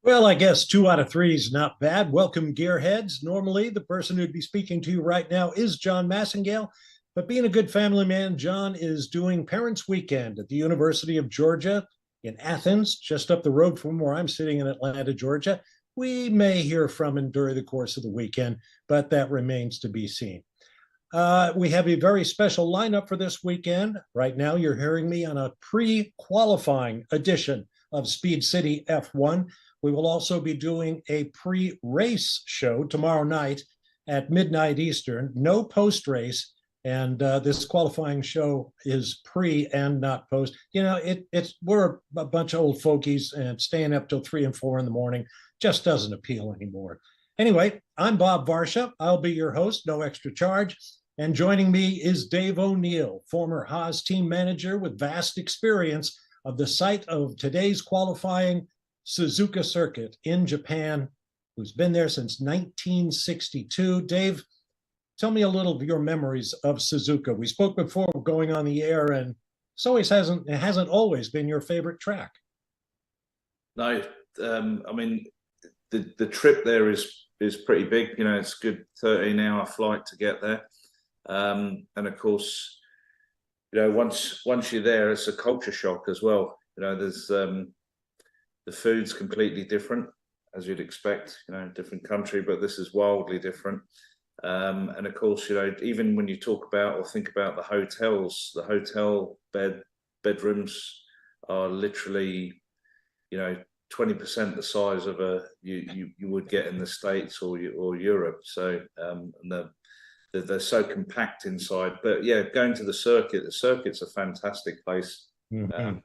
Well, I guess 2 out of 3 is not bad. Welcome, gearheads. Normally, the person who'd be speaking to you right now is John Massengale, but being a good family man, John is doing Parents Weekend at the University of Georgia in Athens, just up the road from where I'm sitting in Atlanta, Georgia. We may hear from him during the course of the weekend, but that remains to be seen. We have a very special lineup for this weekend. Right now, you're hearing me on a pre-qualifying edition of Speed City F1. We will also be doing a pre-race show tomorrow night at midnight Eastern. No post-race, and this qualifying show is pre and not post. You know, we're a bunch of old fogies, and staying up till 3 and 4 in the morning just doesn't appeal anymore. Anyway, I'm Bob Varsha. I'll be your host, no extra charge. And joining me is Dave O'Neill, former Haas team manager with vast experience of the site of today's qualifying Suzuka Circuit in Japan, who's been there since 1962. Dave, tell me a little of your memories of Suzuka. We spoke before going on the air, and it hasn't always been your favorite track. No, I mean, the trip there is pretty big. You know, it's a good 13-hour flight to get there. And of course, you know, once you're there, it's a culture shock as well. You know, there's the food's completely different, as you'd expect, you know, different country, but this is wildly different. And of course, you know, even when you talk about or think about the hotels, the hotel bedrooms are literally, you know, 20% the size of you would get in the States or Europe. So and they're so compact inside. But yeah, going to the circuit's a fantastic place. Mm-hmm.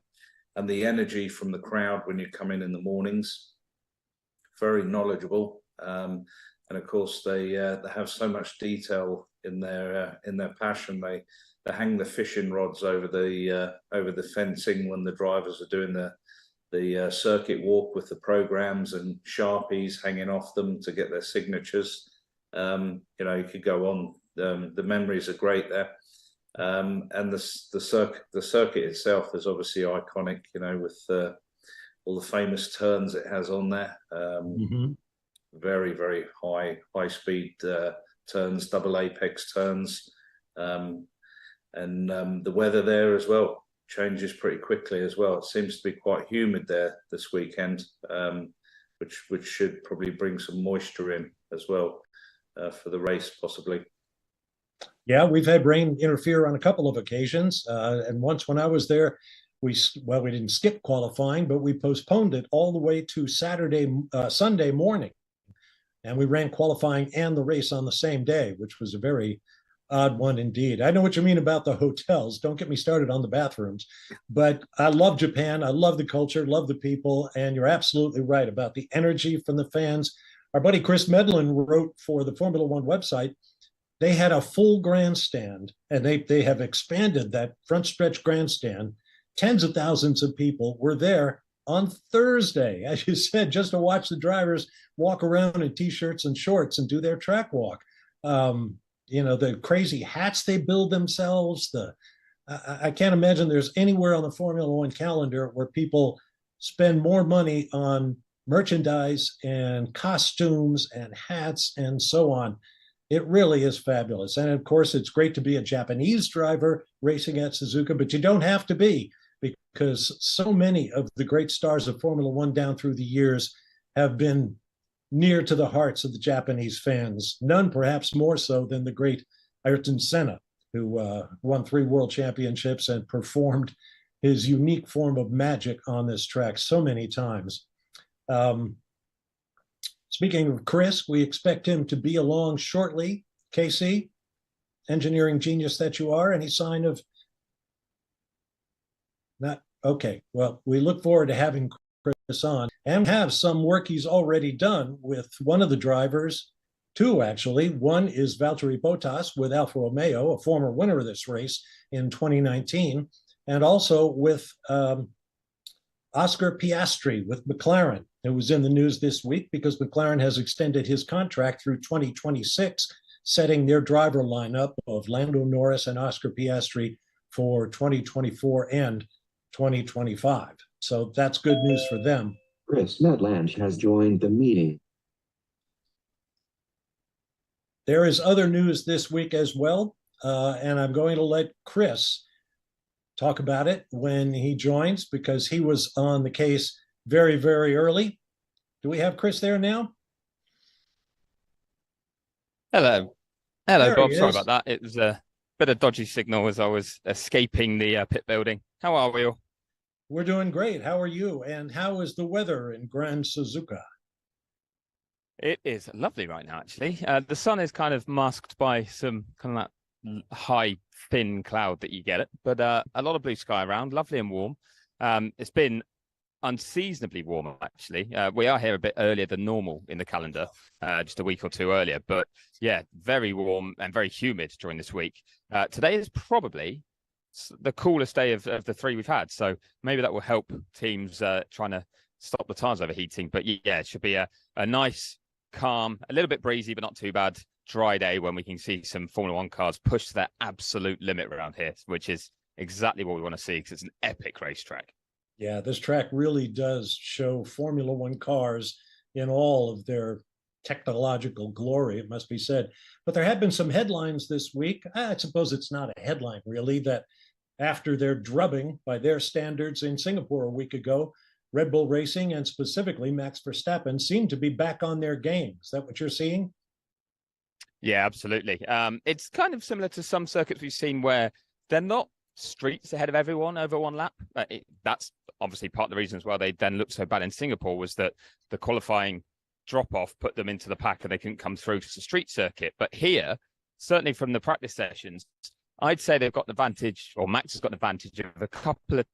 And the energy from the crowd when you come in the mornings, very knowledgeable. And of course, they have so much detail in their passion. They hang the fishing rods over the fencing when the drivers are doing the circuit walk with the programs, and Sharpies hanging off them to get their signatures. You know, you could go on. The memories are great there. And the circuit itself is obviously iconic, you know, with all the famous turns it has on there. Very, very high speed turns, double apex turns. And the weather there as well changes pretty quickly as well. It seems to be quite humid there this weekend, which should probably bring some moisture in as well for the race possibly. Yeah, we've had rain interfere on a couple of occasions. And once when I was there, we didn't skip qualifying, but we postponed it all the way to Sunday morning. And we ran qualifying and the race on the same day, which was a very odd one indeed. I know what you mean about the hotels. Don't get me started on the bathrooms. But I love Japan. I love the culture, love the people. And you're absolutely right about the energy from the fans. Our buddy Chris Medland wrote for the Formula One website. They had a full grandstand, and they have expanded that front stretch grandstand. Tens of thousands of people were there on Thursday, as you said, just to watch the drivers walk around in T-shirts and shorts and do their track walk. You know, the crazy hats they build themselves. I can't imagine there's anywhere on the Formula One calendar where people spend more money on merchandise and costumes and hats and so on. It really is fabulous. And of course, it's great to be a Japanese driver racing at Suzuka, but you don't have to be, because so many of the great stars of Formula One down through the years have been near to the hearts of the Japanese fans, none perhaps more so than the great Ayrton Senna, who won 3 world championships and performed his unique form of magic on this track so many times. Speaking of Chris, we expect him to be along shortly. Casey, engineering genius that you are, any sign of not? Okay, well, we look forward to having Chris on and have some work he's already done with one of the drivers, 2 actually. One is Valtteri Bottas with Alfa Romeo, a former winner of this race in 2019, and also with Oscar Piastri with McLaren. It was in the news this week because McLaren has extended his contract through 2026, setting their driver lineup of Lando Norris and Oscar Piastri for 2024 and 2025. So that's good news for them. Chris Medland has joined the meeting. There is other news this week as well, and I'm going to let Chris talk about it when he joins because he was on the case very, very early. Do we have Chris there now? Hello. Hello, There Bob. he Sorry is. about that. It was a bit of dodgy signal as I was escaping the pit building. How are we all? We're doing great. How are you? And how is the weather in Grand Suzuka? It is lovely right now, actually. The sun is kind of masked by some kind of that high, thin cloud that you get it, but a lot of blue sky around, lovely and warm. It's been unseasonably warm, actually. We are here a bit earlier than normal in the calendar, just a week or two earlier. But yeah, very warm and very humid during this week. Today is probably the coolest day of the three we've had. So maybe that will help teams trying to stop the tires overheating. But yeah, it should be a nice, calm, a little bit breezy, but not too bad, dry day when we can see some Formula One cars push to their absolute limit around here, which is exactly what we want to see because it's an epic racetrack. Yeah, this track really does show Formula One cars in all of their technological glory, it must be said. But there have been some headlines this week. I suppose it's not a headline, really, that after their drubbing by their standards in Singapore a week ago, Red Bull Racing and specifically Max Verstappen seem to be back on their game. Is that what you're seeing? Yeah, absolutely. It's kind of similar to some circuits we've seen where they're not streets ahead of everyone over one lap. That's obviously part of the reasons why they then looked so bad in Singapore was that the qualifying drop-off put them into the pack and they couldn't come through to the street circuit. But here, certainly from the practice sessions, I'd say they've got the advantage, or Max has got the advantage of a couple of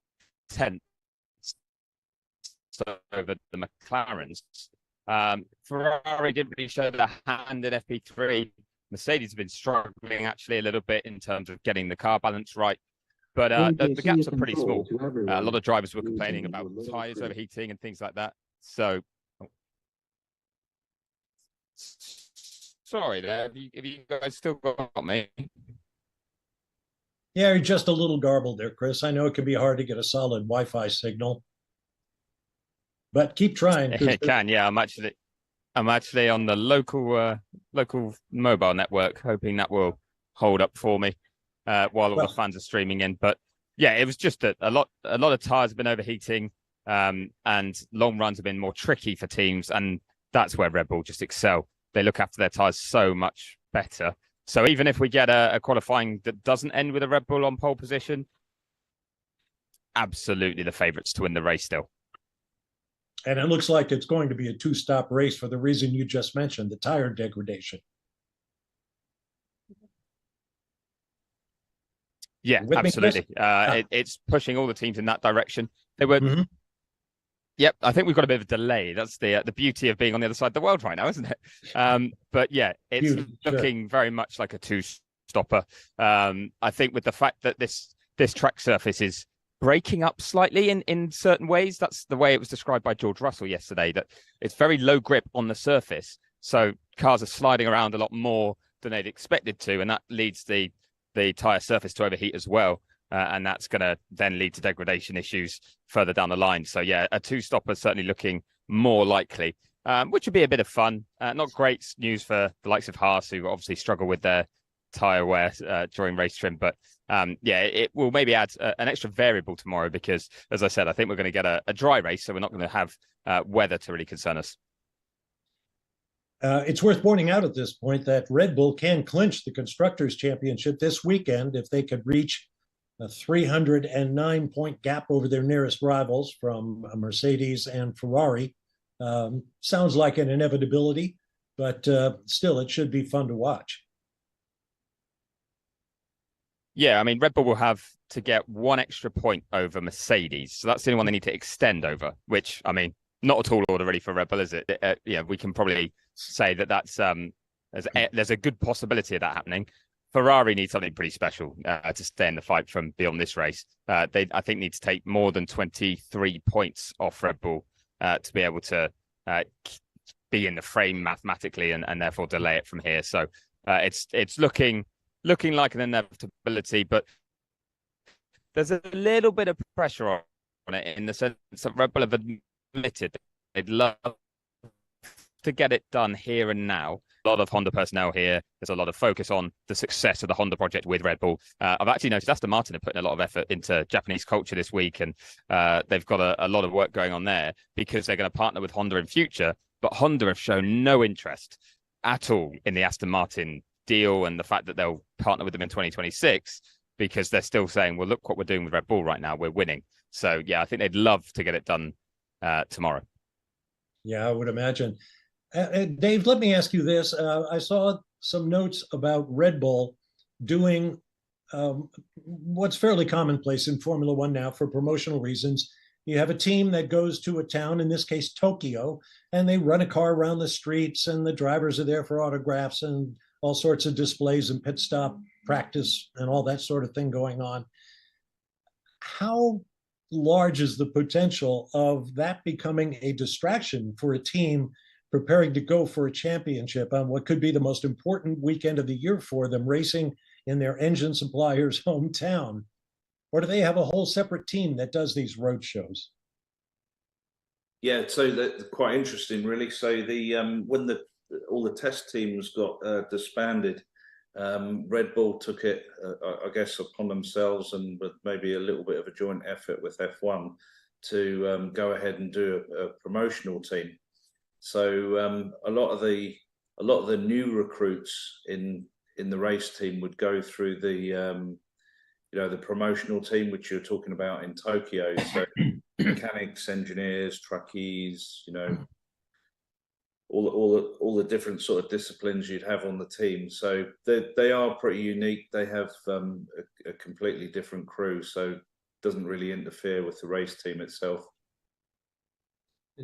tenths over the McLarens. Ferrari didn't really show their hand in FP3. Mercedes have been struggling actually a little bit in terms of getting the car balance right. But the gaps are pretty small. A lot of drivers were complaining about tyres overheating and things like that. So, sorry there. Have you guys still got me? Yeah, you're just a little garbled there, Chris. I know it can be hard to get a solid Wi-Fi signal, but keep trying. It can, yeah. I'm actually on the local mobile network, hoping that will hold up for me while all the fans are streaming in. But yeah, it was just a lot of tires have been overheating, and long runs have been more tricky for teams, and that's where Red Bull just excel. They look after their tires so much better. So even if we get a qualifying that doesn't end with a Red Bull on pole position, absolutely the favourites to win the race still. And it looks like it's going to be a two-stop race for the reason you just mentioned, the tire degradation. Yeah, absolutely. It's pushing all the teams in that direction. They were... Mm-hmm. Yep, I think we've got a bit of a delay. That's the beauty of being on the other side of the world right now, isn't it? But yeah, it's looking very much like a two-stopper. I think with the fact that this track surface is breaking up slightly in certain ways. That's the way it was described by George Russell yesterday, that it's very low grip on the surface. So cars are sliding around a lot more than they'd expected to, and that leads the tyre surface to overheat as well. And that's going to then lead to degradation issues further down the line. So yeah, a two-stopper is certainly looking more likely, which would be a bit of fun. Not great news for the likes of Haas, who obviously struggle with their tyre wear during race trim. But yeah, it will maybe add an extra variable tomorrow because, as I said, I think we're going to get a dry race, so we're not going to have weather to really concern us. It's worth pointing out at this point that Red Bull can clinch the Constructors' Championship this weekend if they could reach a 309-point gap over their nearest rivals from Mercedes and Ferrari. Sounds like an inevitability, but still, it should be fun to watch. Yeah, I mean, Red Bull will have to get one extra point over Mercedes. So that's the only one they need to extend over, which, I mean, not a tall order really for Red Bull, is it? Yeah, we can probably say that's there's a good possibility of that happening. Ferrari needs something pretty special to stay in the fight from beyond this race. They, I think, need to take more than 23 points off Red Bull to be able to be in the frame mathematically and therefore delay it from here. So it's looking like an inevitability, but there's a little bit of pressure on it in the sense that Red Bull have admitted they'd love to get it done here and now. A lot of Honda personnel here. There's a lot of focus on the success of the Honda project with Red Bull. I've actually noticed Aston Martin are putting a lot of effort into Japanese culture this week, and they've got a lot of work going on there because they're going to partner with Honda in future. But Honda have shown no interest at all in the Aston Martin deal and the fact that they'll partner with them in 2026, because they're still saying, well, look what we're doing with Red Bull right now. We're winning. So, yeah, I think they'd love to get it done tomorrow. Yeah, I would imagine. Dave, let me ask you this. I saw some notes about Red Bull doing what's fairly commonplace in Formula One now for promotional reasons. You have a team that goes to a town, in this case, Tokyo, and they run a car around the streets, and the drivers are there for autographs and all sorts of displays and pit stop practice and all that sort of thing going on. How large is the potential of that becoming a distraction for a team preparing to go for a championship on what could be the most important weekend of the year for them, racing in their engine supplier's hometown? Or do they have a whole separate team that does these road shows? Yeah, so that's quite interesting, really. So the when all the test teams got disbanded, Red Bull took it, I guess, upon themselves, and with maybe a little bit of a joint effort with F1 to go ahead and do a promotional team. So a lot of the new recruits in the race team would go through the the promotional team, which you're talking about in Tokyo. So mechanics, engineers, truckies, all the different sort of disciplines you'd have on the team. So they are pretty unique. They have a completely different crew, so it doesn't really interfere with the race team itself.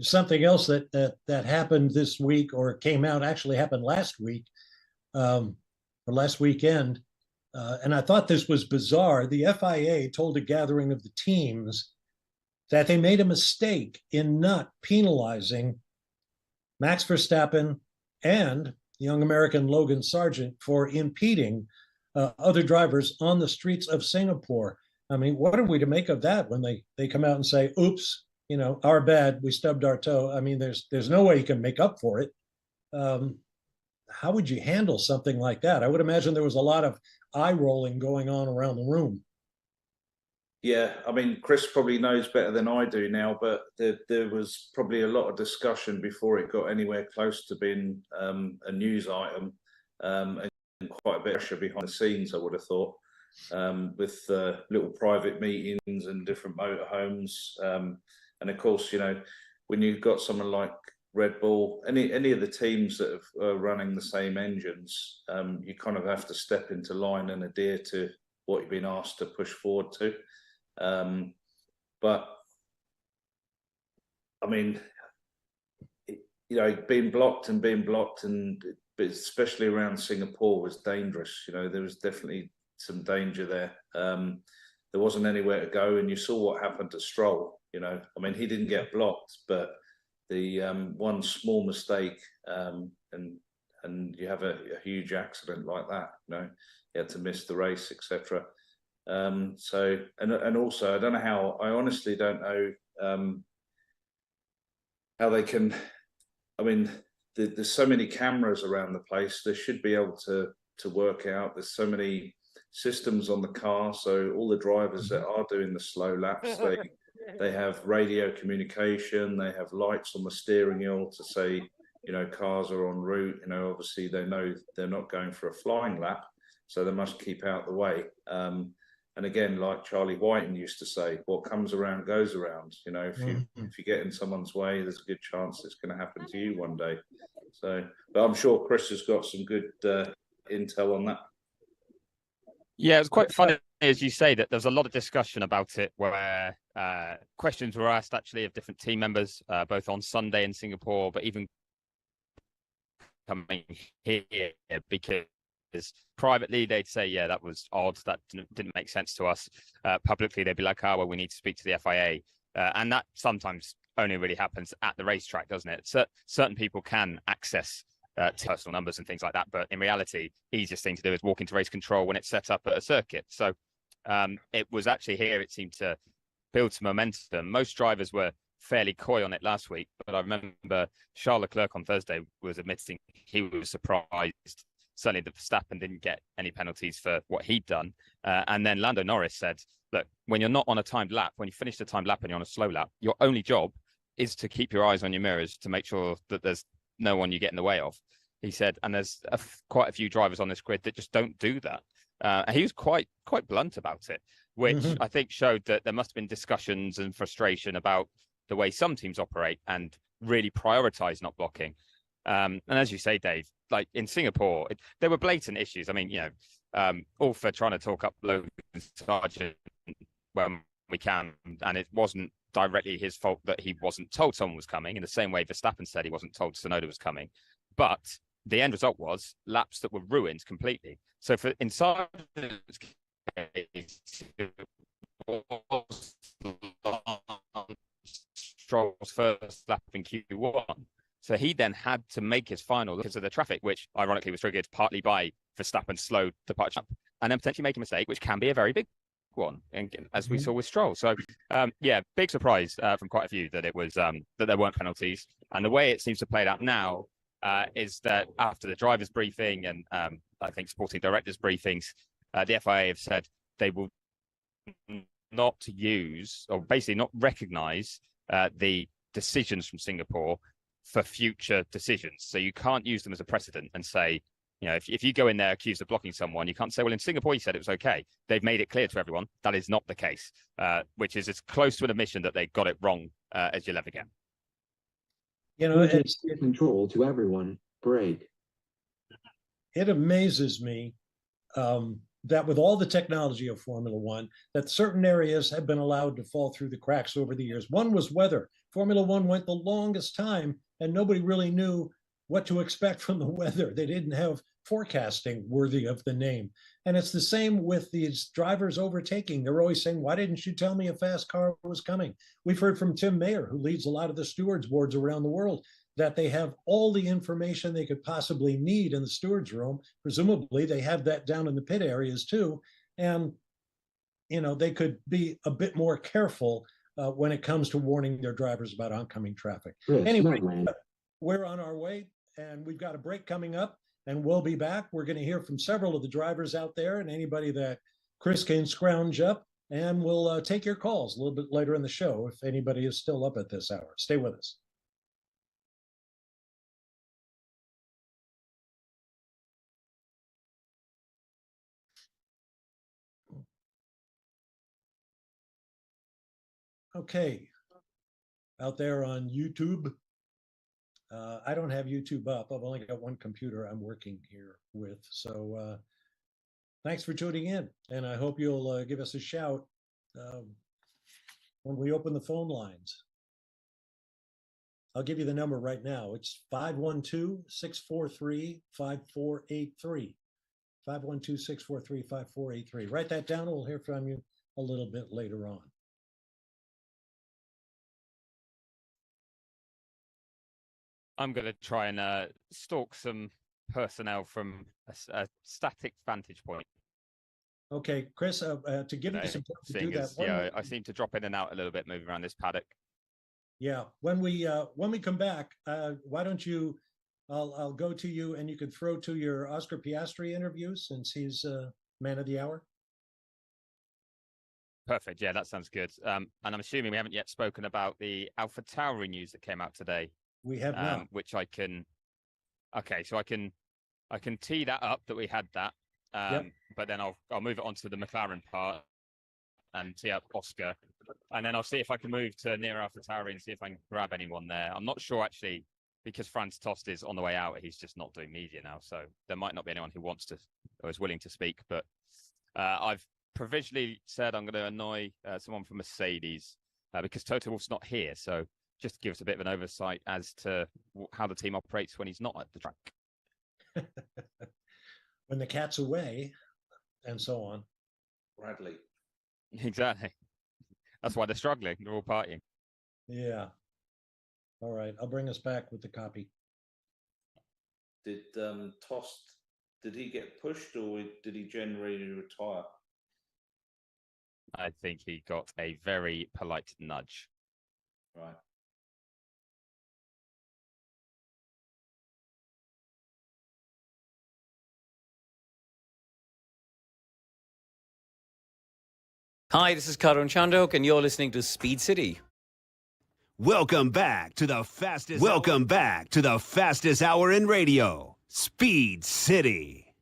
Something else that happened this week, or came out, actually happened last week, or last weekend, and I thought this was bizarre. The FIA told a gathering of the teams that they made a mistake in not penalizing Max Verstappen and young American Logan Sargent for impeding other drivers on the streets of Singapore. I mean, what are we to make of that when they come out and say, oops, our bad, we stubbed our toe? I mean, there's no way you can make up for it. How would you handle something like that? I would imagine there was a lot of eye rolling going on around the room. Yeah, I mean, Chris probably knows better than I do now, but there was probably a lot of discussion before it got anywhere close to being a news item, and quite a bit of pressure behind the scenes, I would have thought, with little private meetings and different motorhomes. And of course, when you've got someone like Red Bull, any of the teams that are running the same engines, you kind of have to step into line and adhere to what you've been asked to push forward to. But I mean, being blocked, and especially around Singapore was dangerous. There was definitely some danger there. There wasn't anywhere to go, and you saw what happened to Stroll. I mean, he didn't get blocked, but the one small mistake, and you have a huge accident like that. You had to miss the race, etc. So, and also, I honestly don't know how they can. I mean, there's so many cameras around the place. They should be able to work out. There's so many systems on the car, so all the drivers that are doing the slow laps, they have radio communication. They have lights on the steering wheel to say, cars are en route. Obviously they know they're not going for a flying lap, so they must keep out the way. And again, like Charlie Whiting used to say, what comes around goes around. If you get in someone's way, there's a good chance it's going to happen to you one day. So, but I'm sure Chris has got some good intel on that. Yeah, it was quite funny, as you say, that there's a lot of discussion about it, where questions were asked actually of different team members, both on Sunday in Singapore, but even coming here, because privately they'd say, yeah, that was odd, that didn't make sense to us. Publicly they'd be like, well, we need to speak to the FIA, and that sometimes only really happens at the racetrack, doesn't it? Certain people can access personal numbers and things like that, but in reality, easiest thing to do is walk into race control when it's set up at a circuit. So it was actually here, it seemed to build some momentum. Most drivers were fairly coy on it last week, but I remember Charles Leclerc on Thursday was admitting he was surprised. Certainly, that Verstappen didn't get any penalties for what he'd done. And then Lando Norris said, look, when you're not on a timed lap, when you finish the timed lap and you're on a slow lap, your only job is to keep your eyes on your mirrors to make sure that there's no one you get in the way of. He said, and there's quite a few drivers on this grid that just don't do that. And he was quite blunt about it, which I think showed that there must have been discussions and frustration about the way some teams operate and really prioritize not blocking. And as you say, Dave, like in Singapore, there were blatant issues. I mean, all for trying to talk up Logan Sargent when we can, and it wasn't directly his fault that he wasn't told someone was coming, in the same way Verstappen said he wasn't told Tsunoda was coming. But the end result was laps that were ruined completely. So for in Sargent's case, Stroll's first lap in Q1. So he then had to make his final because of the traffic, which ironically was triggered partly by Verstappen's slow departure, and then potentially make a mistake, which can be a very big one, and as we saw with Stroll. So big surprise from quite a few that it was that there weren't penalties. And the way it seems to play out now is that after the drivers' briefing and I think sporting directors' briefings, the FIA have said they will not use, or basically not recognise the decisions from Singapore for future decisions. So you can't use them as a precedent and say, if you go in there accused of blocking someone, you can't say, well, in Singapore, you said it was okay. They've made it clear to everyone that is not the case, which is as close to an admission that they got it wrong as you'll ever get. It's control to everyone. Break. It amazes me that with all the technology of Formula One, that certain areas have been allowed to fall through the cracks over the years. One was weather. Formula One went the longest time, and nobody really knew what to expect from the weather. They didn't have forecasting worthy of the name. And it's the same with these drivers overtaking. They're always saying, why didn't you tell me a fast car was coming? We've heard from Tim Mayer, who leads a lot of the stewards boards around the world, that they have all the information they could possibly need in the stewards room. Presumably they have that down in the pit areas too. And, they could be a bit more careful when it comes to warning their drivers about oncoming traffic. Chris Anyway, Medland. we're on our way and we've got a break coming up and we'll be back. We're going to hear from several of the drivers out there and anybody that Chris can scrounge up, and we'll take your calls a little bit later in the show if anybody is still up at this hour. Stay with us. Okay, out there on YouTube, I don't have YouTube up. I've only got one computer I'm working here with. So thanks for tuning in. And I hope you'll give us a shout when we open the phone lines. I'll give you the number right now. It's 512-643-5483. 512-643-5483. Write that down. We'll hear from you a little bit later on. I'm going to try and stalk some personnel from a static vantage point. Okay, Chris, to give you some time to do that. I seem to drop in and out a little bit moving around this paddock. Yeah, when we come back, why don't you? I'll go to you, and you can throw to your Oscar Piastri interview since he's man of the hour. Perfect. Yeah, that sounds good. And I'm assuming we haven't yet spoken about the AlphaTauri news that came out today. We have not. Which I can. Okay, so I can tee that up that we had that. Yep. But then I'll move it on to the McLaren part and tee up Oscar, and then I'll see if I can move to near AlphaTauri and see if I can grab anyone there. I'm not sure actually, because Franz Tost is on the way out. He's just not doing media now, so there might not be anyone who wants to or is willing to speak. But I've provisionally said I'm going to annoy someone from Mercedes because Toto Wolff's not here, so just to give us a bit of an oversight as to how the team operates when he's not at the track. When the cat's away, and so on. Bradley. Exactly. That's why they're struggling. They're all partying. Yeah. All right. I'll bring us back with the copy. Did Tost, did he get pushed or did he generally retire? I think he got a very polite nudge. Right. Hi, this is Karun Chandok, and you're listening to Speed City. Welcome back to the fastest hour in radio, Speed City.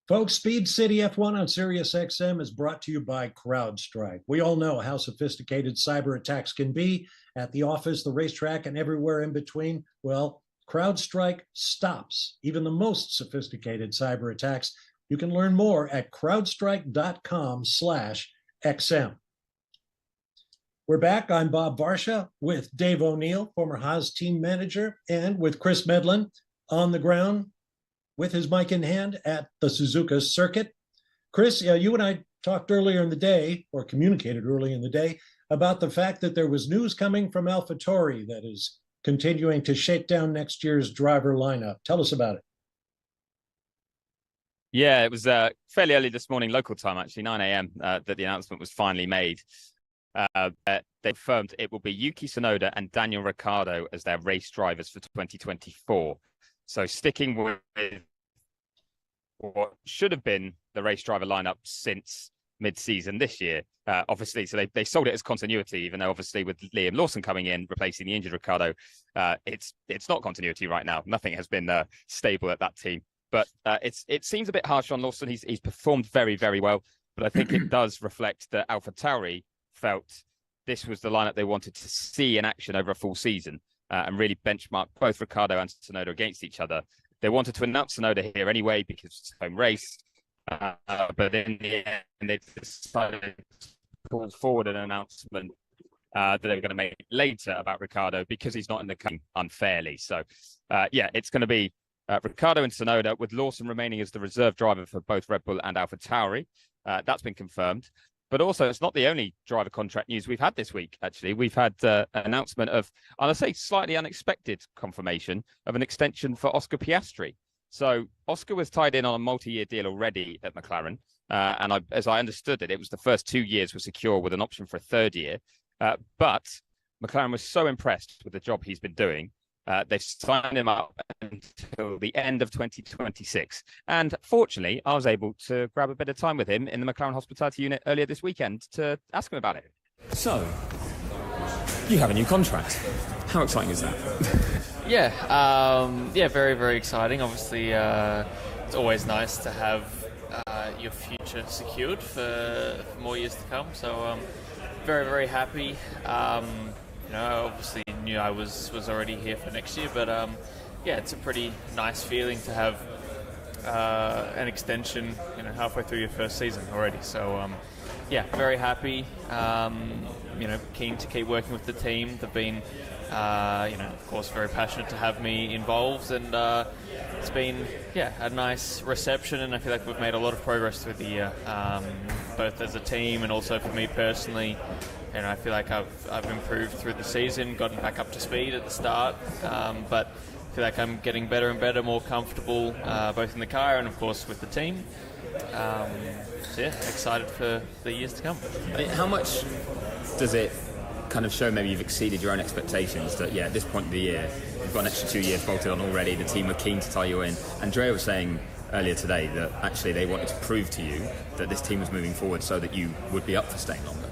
Folks, Speed City F1 on SiriusXM is brought to you by CrowdStrike. We all know how sophisticated cyber attacks can be at the office, the racetrack, and everywhere in between. Well, CrowdStrike stops even the most sophisticated cyber attacks. You can learn more at crowdstrike.com/XM. We're back. I'm Bob Varsha with Dave O'Neill, former Haas team manager, and with Chris Medland on the ground with his mic in hand at the Suzuka Circuit. Chris, you and I talked earlier in the day, or communicated early in the day, about the fact that there was news coming from AlphaTauri that is continuing to shake down next year's driver lineup. Tell us about it. Yeah, it was fairly early this morning, local time, actually, 9 a.m., that the announcement was finally made. They confirmed it will be Yuki Tsunoda and Daniel Ricciardo as their race drivers for 2024. So sticking with what should have been the race driver lineup since mid-season this year. Obviously, so they sold it as continuity, even though obviously with Liam Lawson coming in, replacing the injured Ricciardo, it's not continuity right now. Nothing has been stable at that team. But it seems a bit harsh on Lawson. He's performed very, very well. But I think it does reflect that AlphaTauri felt this was the lineup they wanted to see in action over a full season and really benchmark both Ricciardo and Tsunoda against each other. They wanted to announce Tsunoda here anyway because it's a home race. But in the end, they decided to pull forward an announcement that they were going to make later about Ricciardo because he's not in the game unfairly. So, it's going to be Ricciardo and Tsunoda, with Lawson remaining as the reserve driver for both Red Bull and AlphaTauri. That's been confirmed. But also, it's not the only driver contract news we've had this week, actually. We've had an announcement of, I'll say, slightly unexpected confirmation of an extension for Oscar Piastri. So Oscar was tied in on a multi-year deal already at McLaren. As I understood it, it was the first 2 years were secure with an option for a third year. But McLaren was so impressed with the job he's been doing. They've signed him up until the end of 2026. And fortunately, I was able to grab a bit of time with him in the McLaren hospitality unit earlier this weekend to ask him about it. So, you have a new contract. How exciting is that? Very, very exciting. Obviously, it's always nice to have your future secured for more years to come. So, very, very happy. Obviously knew I was already here for next year, but it's a pretty nice feeling to have an extension, halfway through your first season already. So, very happy. Keen to keep working with the team. They've been, of course, very passionate to have me involved, and it's been, a nice reception, and I feel like we've made a lot of progress through the year, both as a team and also for me personally. And I feel like I've improved through the season, gotten back up to speed at the start, but I feel like I'm getting better and better, more comfortable, both in the car and, of course, with the team. Excited for the years to come. How much does it kind of show maybe you've exceeded your own expectations that, at this point of the year, you've got an extra 2 years bolted on already, the team were keen to tie you in. Andrea was saying earlier today that actually they wanted to prove to you that this team was moving forward so that you would be up for staying longer.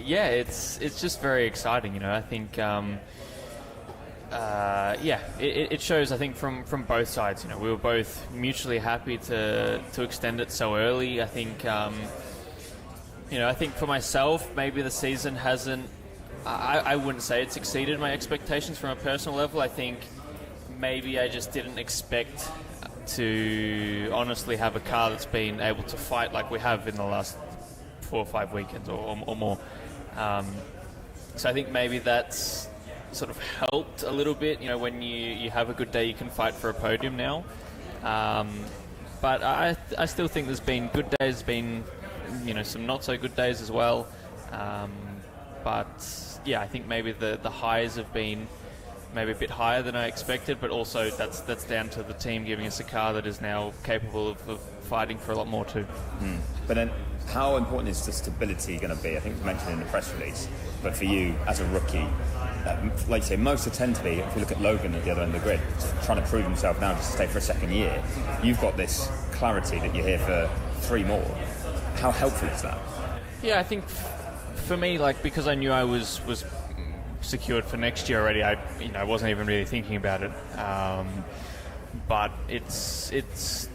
It's just very exciting, I think, it shows, I think, from both sides, we were both mutually happy to extend it so early. I think, I think for myself, maybe the season hasn't, I wouldn't say it's exceeded my expectations from a personal level. I think maybe I just didn't expect to honestly have a car that's been able to fight like we have in the last 4 or 5 weekends or more. So I think maybe that's sort of helped a little bit. When you have a good day, you can fight for a podium now. But I still think there's been good days, been some not so good days as well. But I think maybe the highs have been maybe a bit higher than I expected, but also that's down to the team giving us a car that is now capable of fighting for a lot more too. But then, how important is the stability going to be? I think it was mentioned in the press release, but for you as a rookie, like you say, most tend to be, if you look at Logan at the other end of the grid, trying to prove himself now just to stay for a second year. You've got this clarity that you're here for 3 more. How helpful is that? Yeah, I think for me, like, because I knew I was secured for next year already, I wasn't even really thinking about it. But it's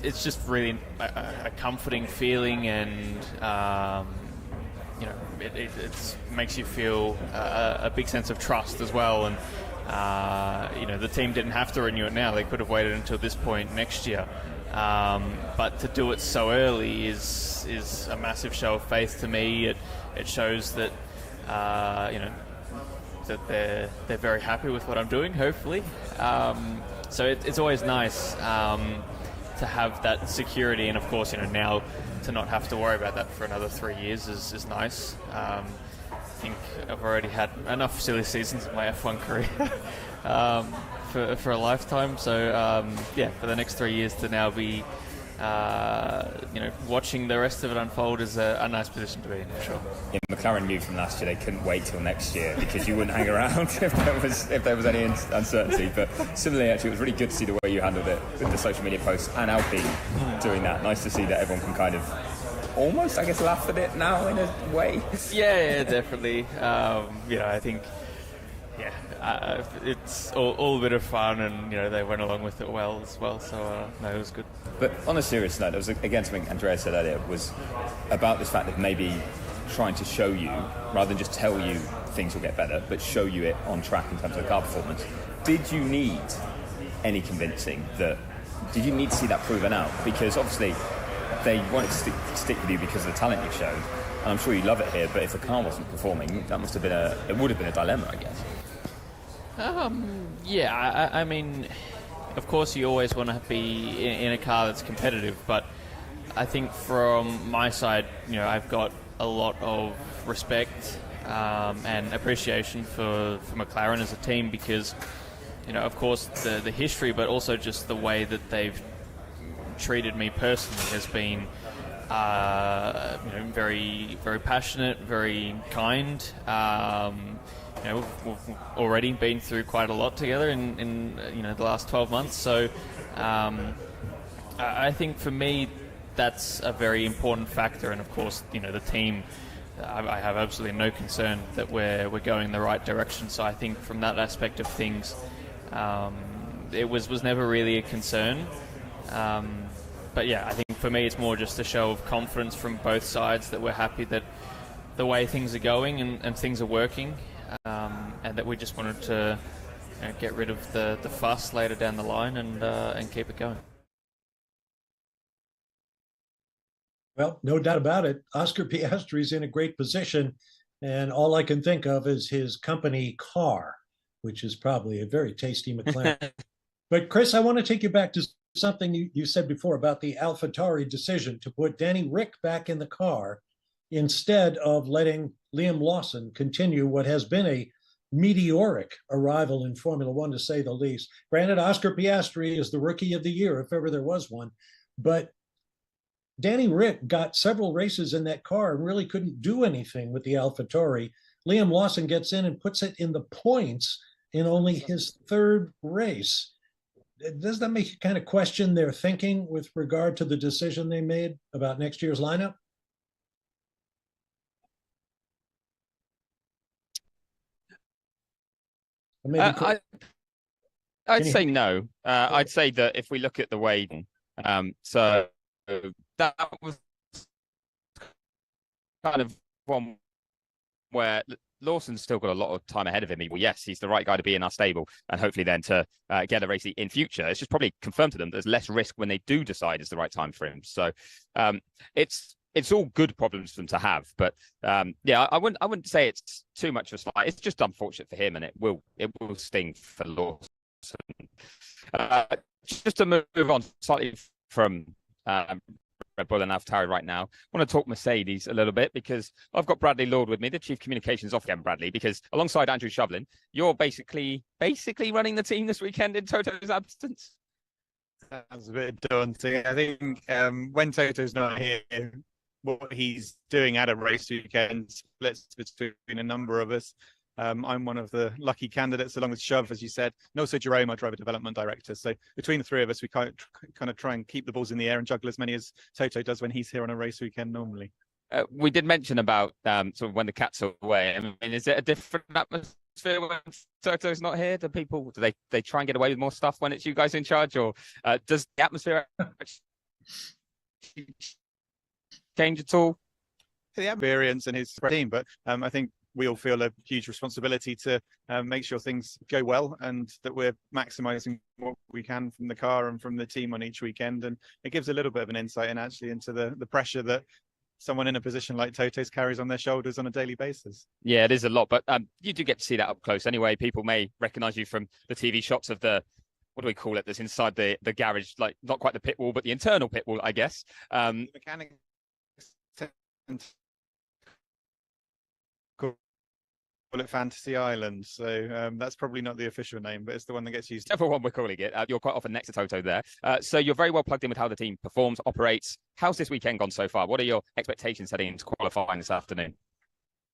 just really a comforting feeling, and it makes you feel a big sense of trust as well. And the team didn't have to renew it now; they could have waited until this point next year. But to do it so early is a massive show of faith to me. It shows that that they're very happy with what I'm doing, hopefully. So it's always nice to have that security, and of course, now to not have to worry about that for another 3 years is nice. I think I've already had enough silly seasons in my F1 career for a lifetime. So for the next 3 years to now be watching the rest of it unfold is a nice position to be in, for sure. Yeah, McLaren knew from last year they couldn't wait till next year because you wouldn't hang around if there was any uncertainty. But similarly, actually, it was really good to see the way you handled it with the social media posts and Alpine doing that. Nice to see that everyone can kind of almost, I guess, laugh at it now in a way. Yeah, definitely. I think. It's all a bit of fun, and they went along with it well as well. So no, it was good. But on a serious note, there was again something Andrea said earlier was about this fact of maybe trying to show you, rather than just tell you things will get better, but show you it on track in terms of the car performance. Did you need any convincing that? Did you need to see that proven out? Because obviously they wanted to stick with you because of the talent you showed, and I'm sure you love it here. But if the car wasn't performing, that must have been it would have been a dilemma, I guess. I mean, of course you always want to be in a car that's competitive, but I think from my side, I've got a lot of respect and appreciation for McLaren as a team because, of course the history, but also just the way that they've treated me personally has been very, very passionate, very kind. We've already been through quite a lot together in the last 12 months. So I think for me that's a very important factor. And of course, the team, I have absolutely no concern that we're going in the right direction. So I think from that aspect of things, it was never really a concern. But yeah, I think for me it's more just a show of confidence from both sides that we're happy that the way things are going and things are working. And that we just wanted to get rid of the fuss later down the line and keep it going. Well, no doubt about it. Oscar Piastri's in a great position, and all I can think of is his company car, which is probably a very tasty McLaren. But Chris, I want to take you back to something you said before about the AlphaTauri decision to put Danny Rick back in the car instead of letting Liam Lawson continue what has been a meteoric arrival in Formula One, to say the least. Granted, Oscar Piastri is the rookie of the year, if ever there was one, but Danny Rick got several races in that car and really couldn't do anything with the AlphaTauri. Liam Lawson gets in and puts it in the points in only his third race. Does that make you kind of question their thinking with regard to the decision they made about next year's lineup? I'd say no. I'd say that if we look at the way, so that was kind of one where Lawson's still got a lot of time ahead of him. Well, yes, he's the right guy to be in our stable, and hopefully then to get a race in future. It's just probably confirmed to them there's less risk when they do decide it's the right time for him. So it's all good problems for them to have. But I wouldn't say it's too much of a slight. It's just unfortunate for him, and it will sting for Lawson. Just to move on slightly from Red Bull and AlphaTauri right now, I want to talk Mercedes a little bit because I've got Bradley Lord with me, the Chief Communications Officer. Bradley, because alongside Andrew Shovlin, you're basically running the team this weekend in Toto's absence. That's a bit daunting. I think when Toto's not here, what he's doing at a race weekend splits between a number of us. I'm one of the lucky candidates, along with Shove, as you said, and also Jerome, our driver development director. So between the three of us, we kind of try and keep the balls in the air and juggle as many as Toto does when he's here on a race weekend normally. We did mention about sort of when the cat's away. I mean, is it a different atmosphere when Toto's not here? Do they try and get away with more stuff when it's you guys in charge, or does the atmosphere change at all? The experience and his team, but I think we all feel a huge responsibility to make sure things go well and that we're maximising what we can from the car and from the team on each weekend. And it gives a little bit of an insight and actually into the pressure that someone in a position like Toto's carries on their shoulders on a daily basis. Yeah, it is a lot, but you do get to see that up close anyway. People may recognise you from the TV shots of the, what do we call it, that's inside the garage, like not quite the pit wall, but the internal pit wall, I guess. The mechanics call it Fantasy Island, so that's probably not the official name, but it's the one that gets used. Whichever one we're calling it. You're quite often next to Toto there, so you're very well plugged in with how the team performs, operates. How's this weekend gone so far? What are your expectations heading into qualifying this afternoon?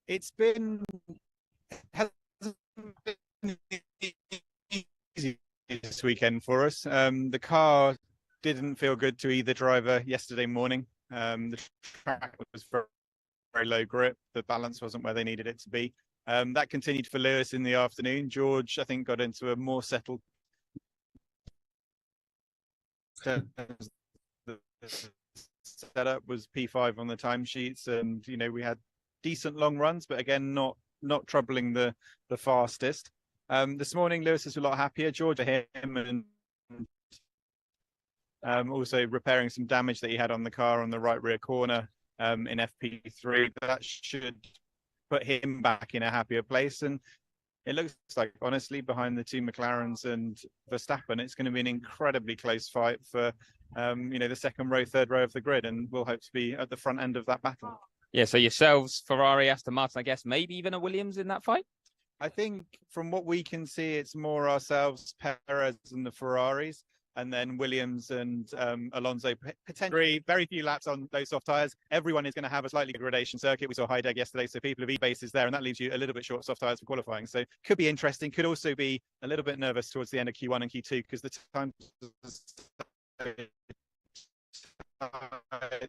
It's been hasn't been easy this weekend for us. The car didn't feel good to either driver yesterday morning. The track was very, very low grip. The balance wasn't where they needed it to be. That continued for Lewis in the afternoon. George, I think, got into a more settled setup, was P5 on the timesheets, and we had decent long runs, but again, not troubling the fastest. This morning, Lewis is a lot happier. George, him, and also repairing some damage that he had on the car on the right rear corner in FP3. That should put him back in a happier place. And it looks like, honestly, behind the two McLarens and Verstappen, it's going to be an incredibly close fight for, the second row, third row of the grid. And we'll hope to be at the front end of that battle. Yeah, so yourselves, Ferrari, Aston Martin, I guess, maybe even a Williams in that fight? I think from what we can see, it's more ourselves, Perez and the Ferraris, and then Williams and Alonso, potentially very few laps on those soft tyres. Everyone is going to have a slightly gradation circuit. We saw Heidegg yesterday, so people have E-bases there, and that leaves you a little bit short soft tyres for qualifying. So could be interesting. Could also be a little bit nervous towards the end of Q1 and Q2 because the time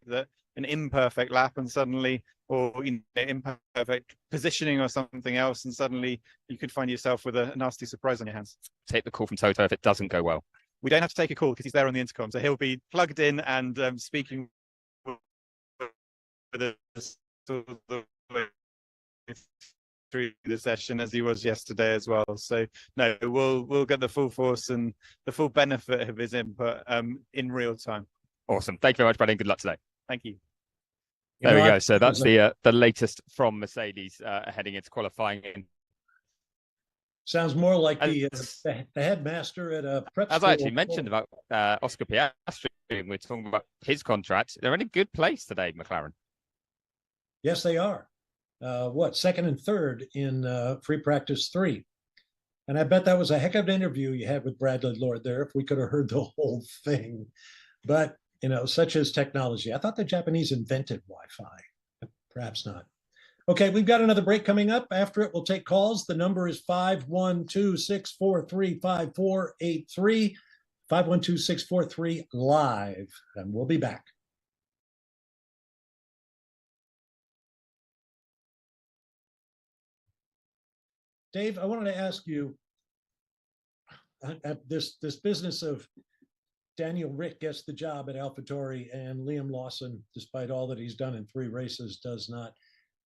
that an imperfect lap and suddenly, or imperfect positioning or something else, and suddenly you could find yourself with a nasty surprise on your hands. Take the call from Toto if it doesn't go well. We don't have to take a call because he's there on the intercom, so he'll be plugged in and speaking with us through the session as he was yesterday as well. So no, we'll get the full force and the full benefit of his input in real time. Awesome. Thank you very much, Brad. Good luck today. Thank you. There we go. So that's the latest from Mercedes heading into qualifying. Sounds more like the headmaster at a prep school. As I actually mentioned about Oscar Piastri, we're talking about his contract. They're in a good place today, McLaren. Yes, they are. Second and third in free practice 3. And I bet that was a heck of an interview you had with Bradley Lord there, if we could have heard the whole thing. But, such as technology. I thought the Japanese invented Wi-Fi. Perhaps not. Okay, we've got another break coming up. After it, we'll take calls. The number is 512-643-5483, 512-643 live, and we'll be back. Dave, I wanted to ask you, this business of Daniel Rick gets the job at AlphaTauri and Liam Lawson, despite all that he's done in 3 races, does not.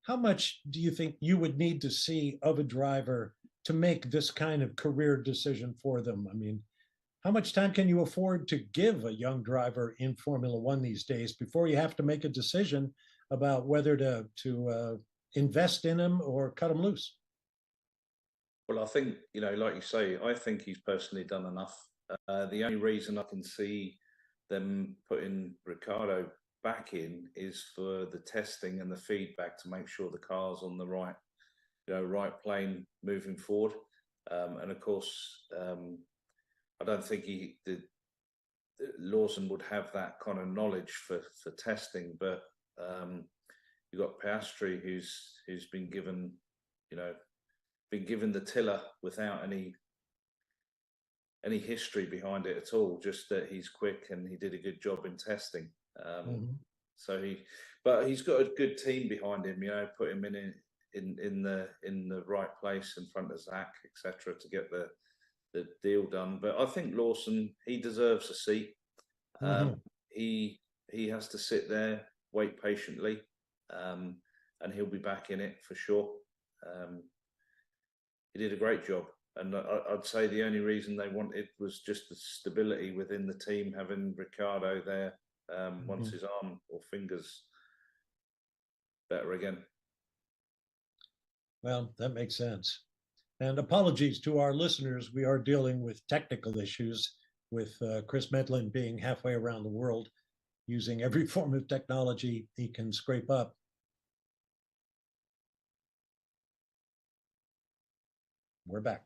How much do you think you would need to see of a driver to make this kind of career decision for them? I mean, how much time can you afford to give a young driver in Formula One these days before you have to make a decision about whether to invest in him or cut him loose? Well, I think, like you say, I think he's personally done enough. The only reason I can see them putting Ricciardo back in is for the testing and the feedback to make sure the car's on the right, right plane moving forward. And of course, I don't think Lawson would have that kind of knowledge for testing. But you've got Piastri, who's been given, been given the tiller without any history behind it at all. Just that he's quick and he did a good job in testing. So but he's got a good team behind him. Put him in the right place in front of Zach, etc., to get the deal done. But I think Lawson, he deserves a seat. He has to sit there, wait patiently, and he'll be back in it for sure. He did a great job, and I'd say the only reason they wanted was just the stability within the team, having Ricciardo there once his arm or fingers better again. Well, that makes sense. And apologies to our listeners. We are dealing with technical issues with Chris Medland being halfway around the world, using every form of technology he can scrape up. We're back.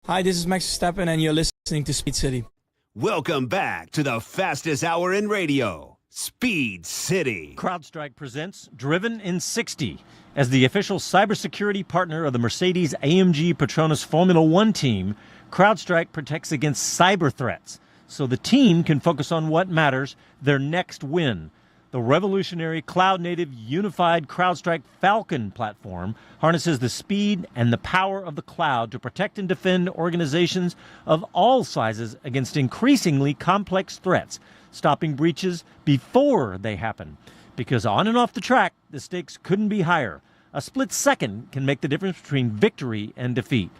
Hi, this is Max Verstappen, and you're listening to Speed City. Welcome back to the fastest hour in radio, Speed City. CrowdStrike presents Driven in 60. As the official cybersecurity partner of the Mercedes-AMG Petronas Formula One team, CrowdStrike protects against cyber threats, so the team can focus on what matters, their next win. The revolutionary cloud-native unified CrowdStrike Falcon platform harnesses the speed and the power of the cloud to protect and defend organizations of all sizes against increasingly complex threats, stopping breaches before they happen. Because on and off the track, the stakes couldn't be higher. A split second can make the difference between victory and defeat.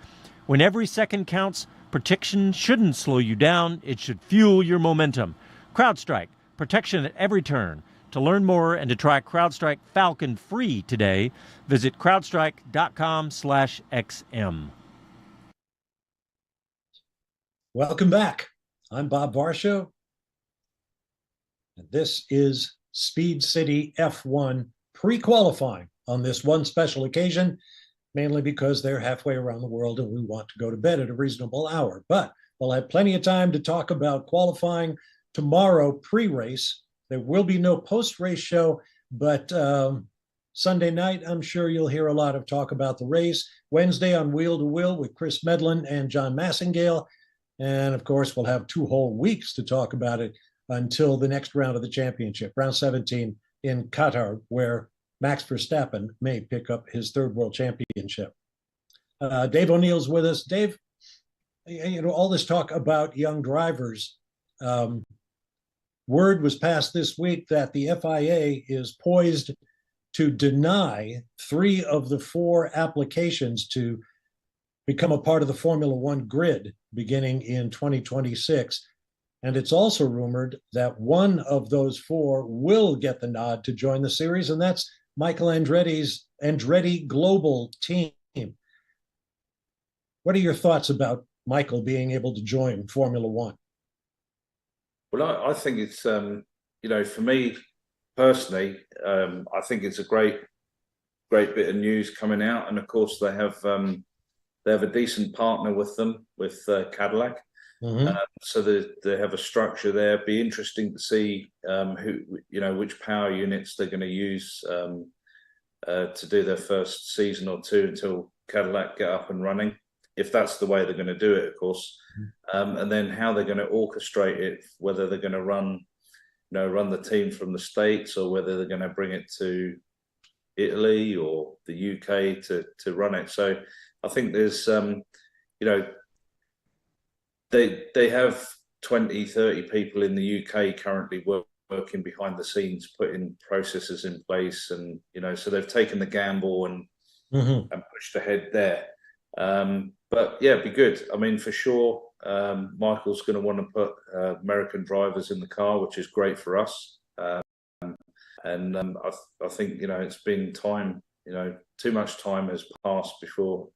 When every second counts, protection shouldn't slow you down. It should fuel your momentum. CrowdStrike, protection at every turn. To learn more and to try CrowdStrike Falcon free today, visit crowdstrike.com/XM. Welcome back. I'm Bob Varsha, and this is Speed City F1 pre-qualifying on this one special occasion, mainly because they're halfway around the world and we want to go to bed at a reasonable hour. But we'll have plenty of time to talk about qualifying tomorrow pre-race. There will be no post-race show, but Sunday night, I'm sure you'll hear a lot of talk about the race. Wednesday on Wheel to Wheel with Chris Medland and John Massingale. And of course, we'll have 2 whole weeks to talk about it until the next round of the championship, round 17 in Qatar, where Max Verstappen may pick up his 3rd world championship. Dave O'Neill's with us. Dave, all this talk about young drivers, word was passed this week that the FIA is poised to deny 3 of the 4 applications to become a part of the Formula One grid beginning in 2026. And it's also rumored that one of those 4 will get the nod to join the series, and that's Michael Andretti's Andretti Global team. What are your thoughts about Michael being able to join Formula One? Well, I think it's, for me personally, I think it's a great bit of news coming out. And of course, they have a decent partner with them, with Cadillac. So they have a structure there. It'd be interesting to see which power units they're going to use to do their first season or 2 until Cadillac get up and running, if that's the way they're going to do it, of course. And then how they're going to orchestrate it, whether they're going to run the team from the States or whether they're going to bring it to Italy or the UK to run it. So I think there's, they have 20, 30 people in the UK currently working behind the scenes, putting processes in place. And, so they've taken the gamble and pushed ahead there. But yeah, it'd be good. I mean, for sure, Michael's going to want to put American drivers in the car, which is great for us. I think, it's been time, too much time has passed before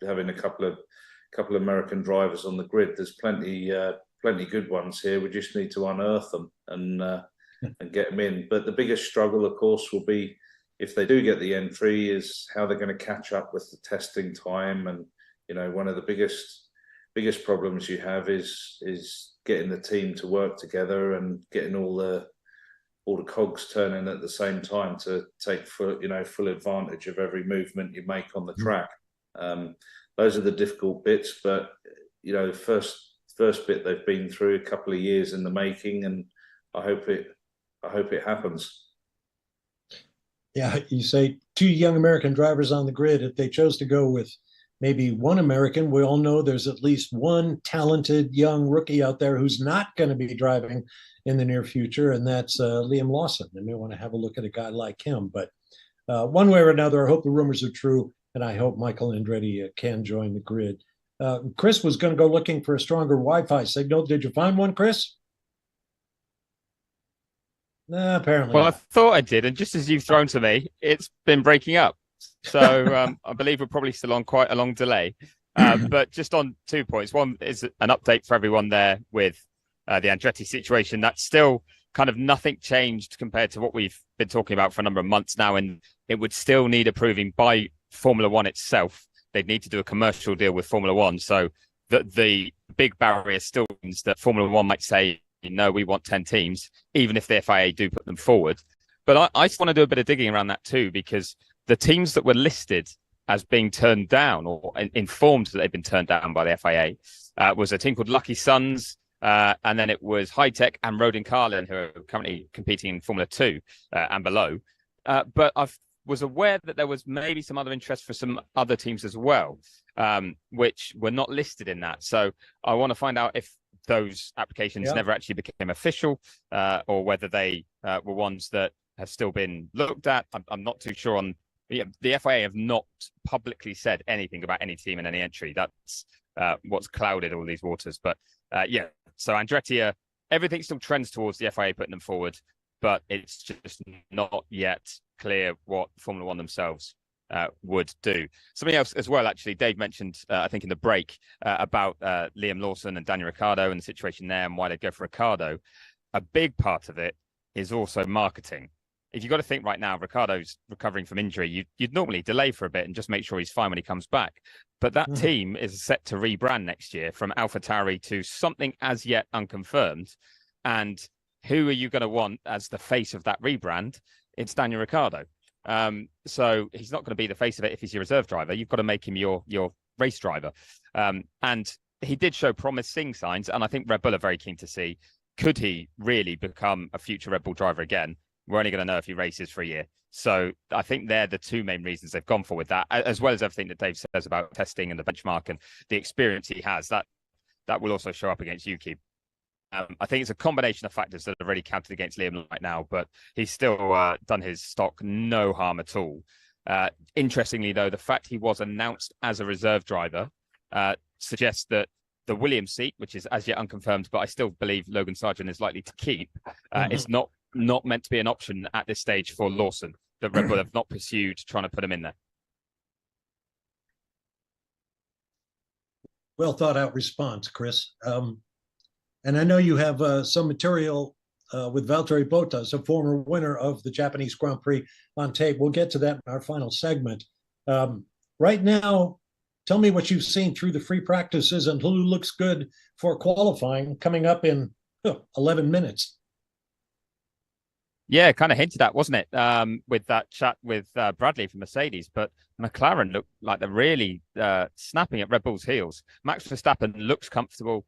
having a couple of American drivers on the grid. There's plenty good ones here. We just need to unearth them and get them in. But the biggest struggle, of course, will be if they do get the entry, is how they're going to catch up with the testing time. And one of the biggest biggest problems you have is getting the team to work together and getting all the cogs turning at the same time to take full advantage of every movement you make on the track. Those are the difficult bits, but the first bit they've been through, a couple of years in the making, and I hope it happens. Yeah, you say 2 young American drivers on the grid. If they chose to go with maybe one American, we all know there's at least one talented young rookie out there who's not going to be driving in the near future, and that's Liam Lawson. They may want to have a look at a guy like him. But one way or another, I hope the rumors are true, and I hope Michael Andretti can join the grid. Chris was going to go looking for a stronger Wi-Fi signal. Did you find one, Chris? No, apparently Well, not. I thought I did, and just as you've thrown to me, it's been breaking up. So I believe we're probably still on quite a long delay. But just on 2 points. One is an update for everyone there with the Andretti situation. That's still kind of nothing changed compared to what we've been talking about for a number of months now, and it would still need approving by Formula One itself. They'd need to do a commercial deal with Formula One. So the big barrier still means that Formula One might say, no, we want 10 teams, even if the FIA do put them forward. But I just want to do a bit of digging around that too, because the teams that were listed as being turned down or informed that they've been turned down by the FIA was a team called Lucky Sons, and then it was High Tech and Rodin Carlin, who are currently competing in Formula 2 and below. But I was aware that there was maybe some other interest for some other teams as well, which were not listed in that. So I want to find out if those applications never actually became official, or whether they were ones that have still been looked at. I'm not too sure on. The FIA have not publicly said anything about any team and any entry. That's what's clouded all these waters. But so Andretti, everything still trends towards the FIA putting them forward, but it's just not yet clear what Formula One themselves would do. Something else as well, actually, Dave mentioned, I think in the break, about Liam Lawson and Daniel Ricciardo and the situation there and why they'd go for Ricciardo. A big part of it is also marketing. If you've got to think right now, Ricciardo's recovering from injury, you'd normally delay for a bit and just make sure he's fine when he comes back. But that team is set to rebrand next year from AlphaTauri to something as yet unconfirmed. And who are you going to want as the face of that rebrand? It's Daniel Ricciardo. So he's not going to be the face of it if he's your reserve driver. You've got to make him your race driver. And he did show promising signs. And I think Red Bull are very keen to see, could he really become a future Red Bull driver again? We're only going to know if he races for a year. So I think they're the two main reasons they've gone for with that, as well as everything that Dave says about testing and the benchmark and the experience he has. That will also show up against Yuki. I think it's a combination of factors that have really counted against Liam right now, but he's still done his stock no harm at all. Interestingly, though, the fact he was announced as a reserve driver suggests that the Williams seat, which is as yet unconfirmed, but I still believe Logan Sargent is likely to keep, is not meant to be an option at this stage for Lawson. The Red Bull have not pursued trying to put him in there. Well thought out response, Chris. And I know you have some material with Valtteri Bottas, a former winner of the Japanese Grand Prix, on tape. We'll get to that in our final segment. Right now, tell me what you've seen through the free practices and who looks good for qualifying coming up in 11 minutes. Yeah, kind of hinted at, wasn't it, with that chat with Bradley from Mercedes. But McLaren looked like they're really snapping at Red Bull's heels. Max Verstappen looks comfortable,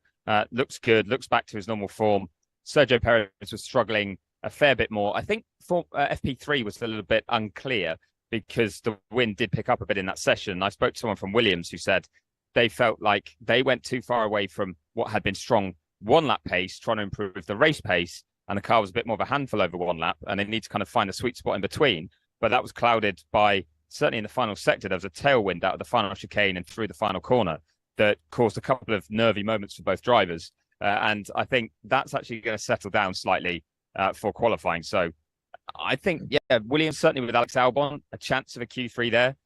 looks good, looks back to his normal form. Sergio Perez was struggling a fair bit more. I think FP3 was a little bit unclear because the wind did pick up a bit in that session. I spoke to someone from Williams who said they felt like they went too far away from what had been strong one-lap pace, trying to improve the race pace, and the car was a bit more of a handful over one lap, and they need to kind of find a sweet spot in between. But that was clouded by, certainly in the final sector, there was a tailwind out of the final chicane and through the final corner that caused a couple of nervy moments for both drivers. And I think that's actually going to settle down slightly for qualifying. So I think, Williams, certainly with Alex Albon, a chance of a Q3 there,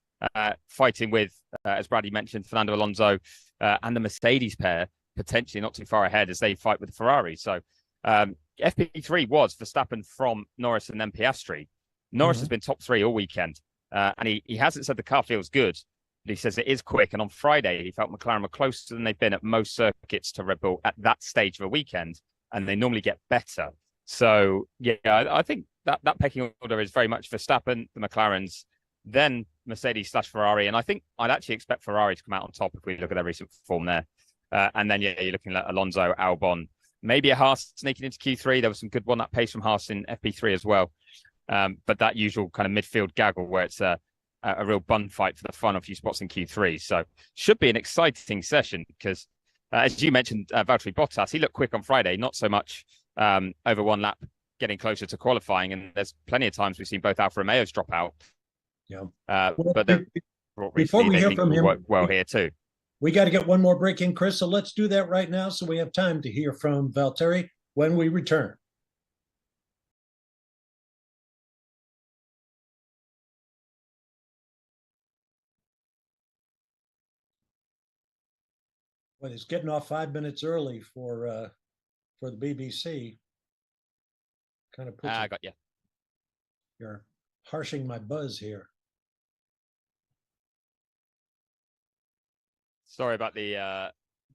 fighting with, as Bradley mentioned, Fernando Alonso and the Mercedes pair, potentially not too far ahead as they fight with the Ferrari. So FP3 was Verstappen from Norris and then Piastri. Norris has been top three all weekend, and he hasn't said the car feels good, he says it is quick. And on Friday, he felt McLaren were closer than they've been at most circuits to Red Bull at that stage of a weekend, and they normally get better. So, yeah, I think that pecking order is very much Verstappen, the McLarens, then Mercedes/Ferrari. And I think I'd actually expect Ferrari to come out on top if we look at their recent form there. And then, yeah, you're looking at Alonso, Albon, maybe a Haas sneaking into Q3. There was some good one-up pace from Haas in FP3 as well. But that usual kind of midfield gaggle where it's a real bun fight for the final few spots in Q3. So should be an exciting session because, as you mentioned, Valtteri Bottas, he looked quick on Friday, not so much over one lap getting closer to qualifying. And there's plenty of times we've seen both Alfa Romeos drop out. Yeah. But before we hear from him, well here too. We got to get one more break in, Chris. So let's do that right now so we have time to hear from Valtteri when we return. Well, it's getting off 5 minutes early for the BBC. Kind of puts I got you. You're harshing my buzz here. Sorry about the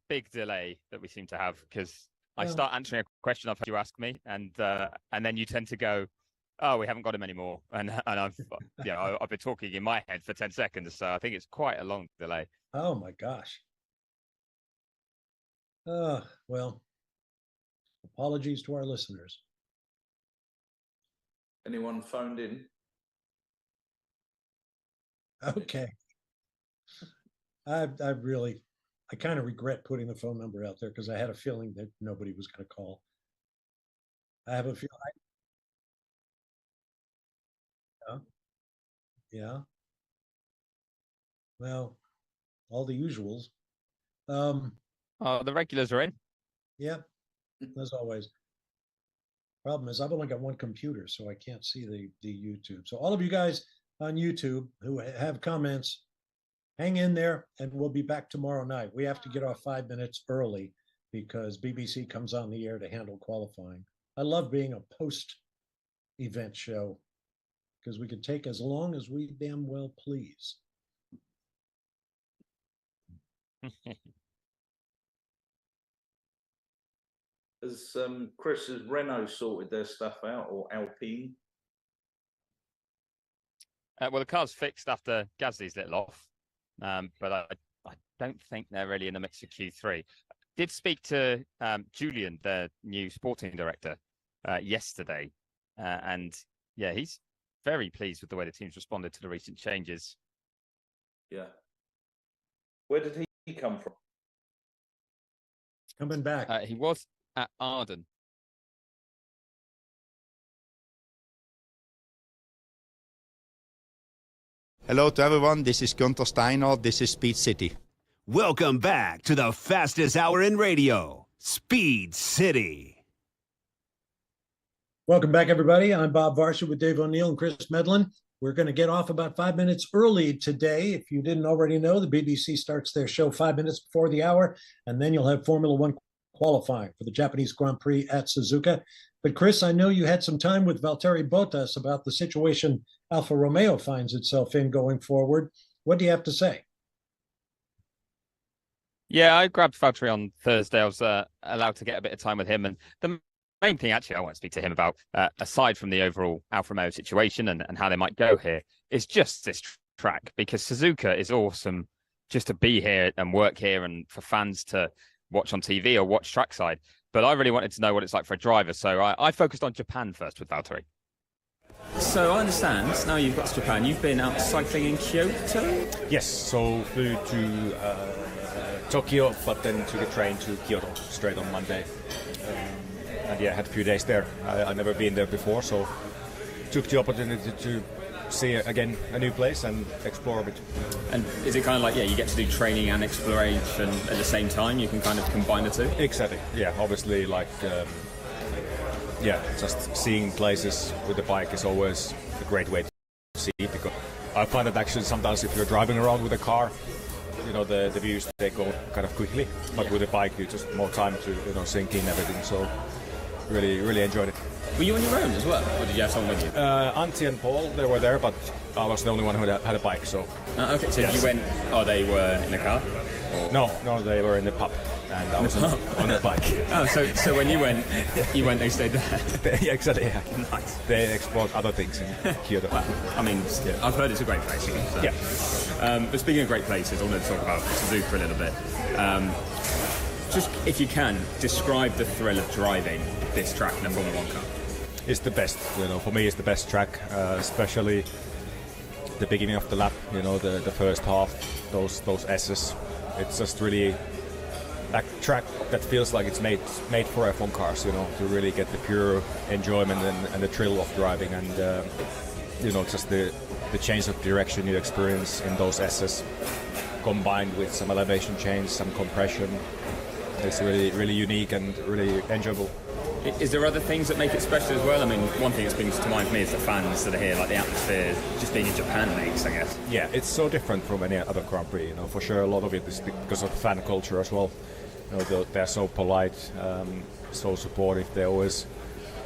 big delay that we seem to have because I start answering a question I've had you ask me, and then you tend to go, "Oh, we haven't got him anymore," and I've I've been talking in my head for 10 seconds, so I think it's quite a long delay. Oh my gosh. Well, apologies to our listeners. Anyone phoned in? Okay. I kind of regret putting the phone number out there because I had a feeling that nobody was going to call. I have a feeling. Yeah. Well, all the usuals. The regulars are in. Yeah, as always. Problem is, I've only got one computer, so I can't see the YouTube. So all of you guys on YouTube who have comments, hang in there, and we'll be back tomorrow night. We have to get off 5 minutes early because BBC comes on the air to handle qualifying. I love being a post-event show because we can take as long as we damn well please. Has Renault sorted their stuff out, or Alpine? Well, the car's fixed after Gasly's little off, but I don't think they're really in the mix for Q3. Did speak to Julian, their new sporting director, yesterday, and yeah, he's very pleased with the way the team's responded to the recent changes. Yeah. Where did he come from? Coming back. He was at Arden. Hello to everyone, this is Gunther Steiner, this is Speed City. Welcome back to the fastest hour in radio, Speed City. Welcome back, everybody. I'm Bob Varsha with Dave O'Neill and Chris Medland. We're going to get off about 5 minutes early today. If you didn't already know, the BBC starts their show 5 minutes before the hour, and then you'll have Formula One qualifying for the Japanese Grand Prix at Suzuka. But Chris, I know you had some time with Valtteri Bottas about the situation Alfa Romeo finds itself in going forward. What do you have to say? Yeah, I grabbed Valtteri on Thursday. I was allowed to get a bit of time with him. And the main thing, actually, I want to speak to him about, aside from the overall Alfa Romeo situation and how they might go here, is just this track. Because Suzuka is awesome just to be here and work here and for fans to watch on TV or watch trackside. But I really wanted to know what it's like for a driver. So I focused on Japan first with Valtteri. So I understand, now you've got to Japan, you've been out cycling in Kyoto? Yes, so flew to Tokyo, but then took a train to Kyoto straight on Monday. And yeah, had a few days there. I've never been there before, so took the opportunity to see again a new place and explore a bit. And is it kind of like, yeah, you get to do training and exploration at the same time? You can kind of combine the two? Exactly, yeah, obviously like... just seeing places with the bike is always a great way to see, because I find that actually sometimes if you're driving around with a car, you know, the views, they go kind of quickly, but with a bike you just more time to, you know, sink in everything. So really enjoyed it. Were you on your own as well, or did you have someone with you? Antti and Paul, they were there, but I was the only one who had a bike. So okay, so yes. you went. Oh, they were in the car. Or? No, they were in the pub, and I was on the bike. Oh, so when you went, they stayed there. Yeah, exactly. Yeah. Nice. They explored other things in Kyoto. Well, I mean, I've heard it's a great place. So. Yeah. But speaking of great places, I wanted to talk about Suzuka a little bit. Just if you can, describe the thrill of driving this track in a Formula One car. It's the best, for me it's the best track, especially the beginning of the lap, the first half, those S's. It's just really a track that feels like it's made for F1 cars, to really get the pure enjoyment and the thrill of driving, and just the change of direction you experience in those S's, combined with some elevation change, some compression. It's really unique and really enjoyable. Is there other things that make it special as well? I mean, one thing that springs to mind for me is the fans that are here, like the atmosphere, just being in Japan makes, I guess. Yeah, it's so different from any other Grand Prix. For sure, a lot of it is because of fan culture as well. They're so polite, so supportive. They always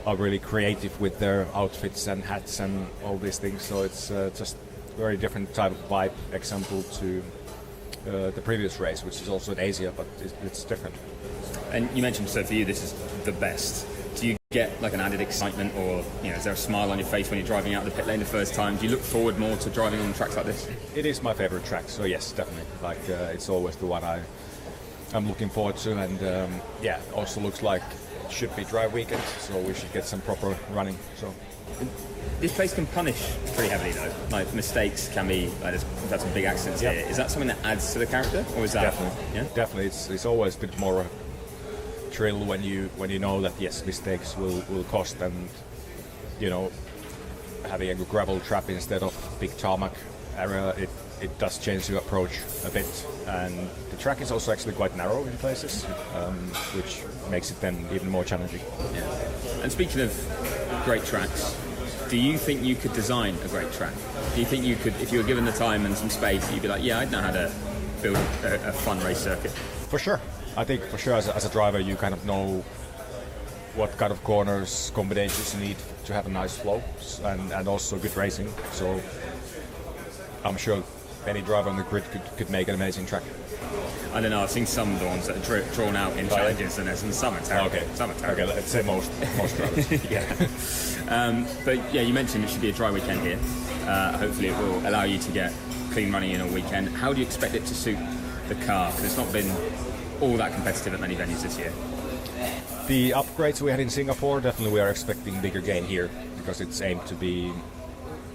are really creative with their outfits and hats and all these things. So it's just very different type of vibe. Example to the previous race, which is also in Asia, but it's different. And you mentioned, so for you, this is the best. Do you get like an added excitement, or is there a smile on your face when you're driving out the pit lane the first time? Do you look forward more to driving on tracks like this? It is my favorite track, so yes, definitely. It's always the one I'm looking forward to, and also looks like it should be dry weekend, so we should get some proper running. So this place can punish pretty heavily, though. Like mistakes can be. We've had some big accidents here. Is that something that adds to the character, or is that definitely? Yeah, definitely. It's always a bit more thrill when you know that yes, mistakes will cost, and having a gravel trap instead of big tarmac area, it does change your approach a bit, and the track is also actually quite narrow in places, which makes it then even more challenging. Yeah. And speaking of great tracks, do you think you could design a great track? Do you think you could, if you were given the time and some space, you'd be like, yeah, I'd know how to build a fun race circuit? For sure. I think for sure as a driver you kind of know what kind of corners, combinations you need to have a nice flow and also good racing. So I'm sure any driver on the grid could make an amazing track. I don't know, I've seen some of the ones that are drawn out in challenges, and some are terrible. Okay. Some are terrible. Okay, let's say most drivers. Yeah. But yeah, you mentioned it should be a dry weekend here. Hopefully it will allow you to get clean running in all weekend. How do you expect it to suit the car? Because it's not been all that competitive at many venues this year. The upgrades we had in Singapore, definitely we are expecting bigger gain here, because it's aimed to be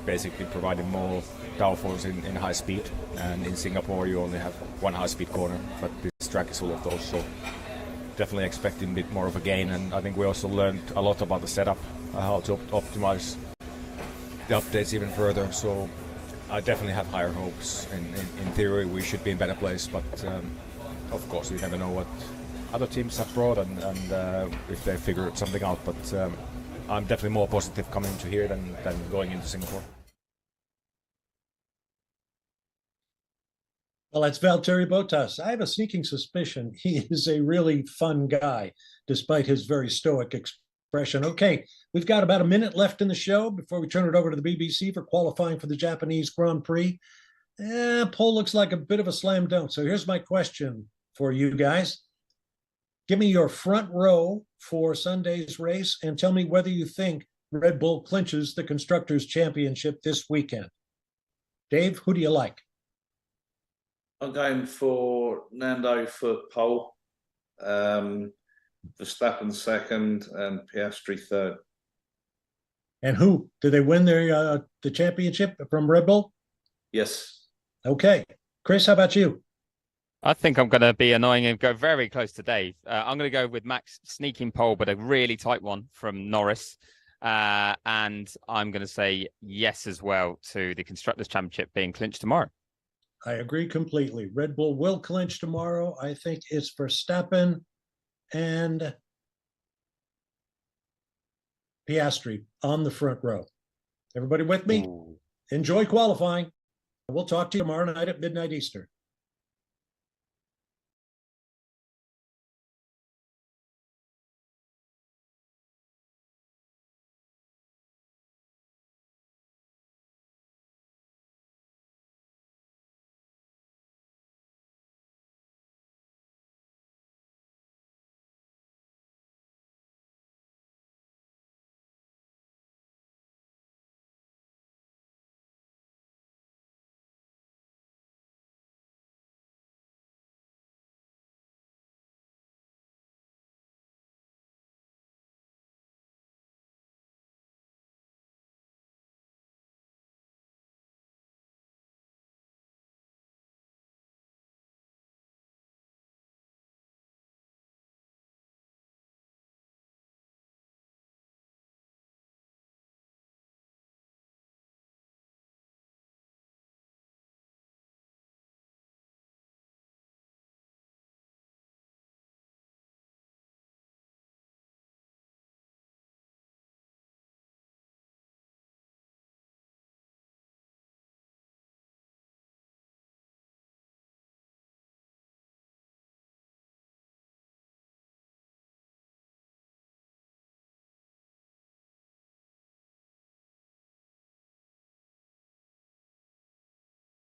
basically providing more downforce in high speed, and in Singapore you only have one high speed corner, but this track is full of those, so definitely expecting a bit more of a gain. And I think we also learned a lot about the setup, how to optimize the updates even further, so I definitely have higher hopes. In theory we should be in better place, but of course you never know what other teams have brought and if they figure something out, but I'm definitely more positive coming to here than going into Singapore. Well, that's Valtteri Bottas. I have a sneaking suspicion he is a really fun guy, despite his very stoic expression. Okay, we've got about a minute left in the show before we turn it over to the BBC for qualifying for the Japanese Grand Prix. Poll looks like a bit of a slam dunk. So here's my question for you guys. Give me your front row for Sunday's race and tell me whether you think Red Bull clinches the Constructors' Championship this weekend. Dave, who do you like? I'm going for Nando for pole, Verstappen second, and Piastri third. And who? Did they win the championship from Red Bull? Yes. Okay. Chris, how about you? I think I'm going to be annoying and go very close to Dave. I'm going to go with Max sneaking pole, but a really tight one from Norris. And I'm going to say yes as well to the Constructors' Championship being clinched tomorrow. I agree completely. Red Bull will clinch tomorrow. I think it's Verstappen and Piastri on the front row. Everybody with me? Ooh. Enjoy qualifying. We'll talk to you tomorrow night at midnight Eastern.